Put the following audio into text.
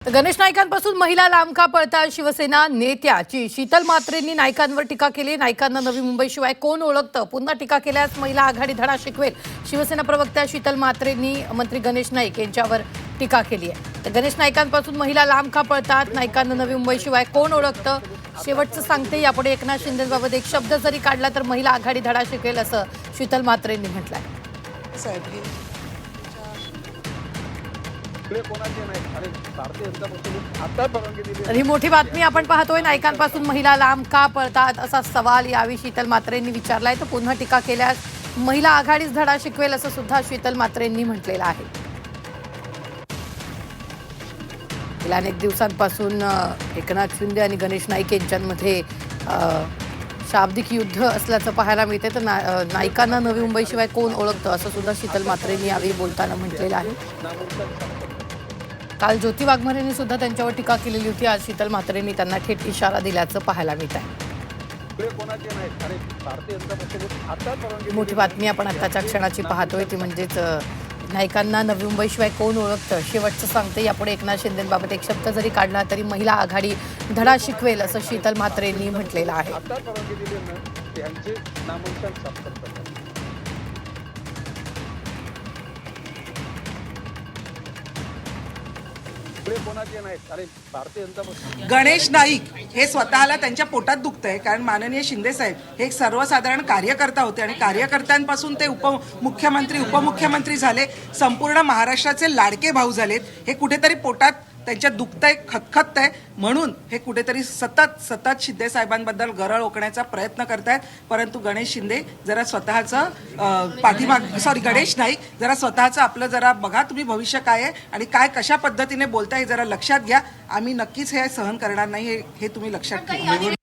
गणेश नाईकांपासून महिला लांब का पळतात? शिवसेना नेत्याची शीतल म्हात्रेंनी नाईकांवर टीका केली। नाईकांना नवी मुंबईशिवाय कोण ओळखतं? पुन्हा टीका केल्यास महिला आघाडी धडा शिकवेल। शिवसेना प्रवक्त्या शीतल म्हात्रेंनी मंत्री गणेश नाईक यांच्यावर टीका केली आहे। तर गणेश नाईकांपासून महिला लांब का पळतात? नाईकांना नवी मुंबईशिवाय कोण ओळखतं? शेवटचं सांगते, यापुढे एकनाथ शिंदेंबाबत एक शब्द जरी काढला तर महिला आघाडी धडा शिकवेल, असं शीतल म्हात्रेंनी म्हटलंय। ही मोठी बातमी आपण पाहतोय। नाईकांपासून महिला लांब का पळतात असा सवाल यावेळी शीतल म्हात्रेंनी विचारलाय। तर पुन्हा टीका केल्यास महिला आघाडीच धडा शिकवेल, असं सुद्धा शीतल म्हात्रेंनी म्हटलेलं आहे। गेल्या अनेक दिवसांपासून एकनाथ शिंदे आणि गणेश नाईक यांच्यामध्ये शाब्दिक युद्ध असल्याचं पाहायला मिळते। तर नाईकांना नवी मुंबईशिवाय कोण ओळखतं, असं सुद्धा शीतल म्हात्रेंनी यावेळी बोलताना म्हटलेलं आहे। काल ज्योती वाघमारेंनी सुद्धा त्यांच्यावर टीका केलेली होती। आज शीतल म्हात्रेंनी त्यांना थेट इशारा दिल्याचं पाहायला मिळत आहे। मोठी बातमी आपण आताच्या क्षणाची पाहतोय, ती म्हणजेच नाईकांना नवी मुंबईशिवाय कोण ओळखतं? शेवटचं सांगते, यापुढे एकनाथ शिंदेंबाबत एक शब्द जरी काढला तरी महिला आघाडी धडा शिकवेल, असं शीतल म्हात्रेंनी म्हटलेलं आहे। गणेश नाईक हे स्वतःला त्यांच्या पोटात दुखतंय, कारण माननीय शिंदे साहेब हे एक सर्वसाधारण कार्यकर्ता होते आणि कार्यकर्त्यांपासून ते उपमुख्यमंत्री उपमुख्यमंत्री झाले, संपूर्ण महाराष्ट्राचे लाडके भाऊ झालेत। हे कुठेतरी पोटात त्यांच्या दुखतंय, खतखततंय, म्हणून हे कुठेतरी सतत शिंदे साहेबांबद्दल गरळ ओकण्याचा प्रयत्न करतायत। परंतु गणेश शिंदे जरा स्वतःचं गणेश नाईक जरा स्वतःचं आपलं जरा बघा, तुम्ही भविष्य काय आहे आणि काय कशा पद्धतीने बोलताय जरा लक्षात घ्या। आम्ही नक्कीच हे सहन करणार नाही, हे तुम्ही लक्षात ठेवा।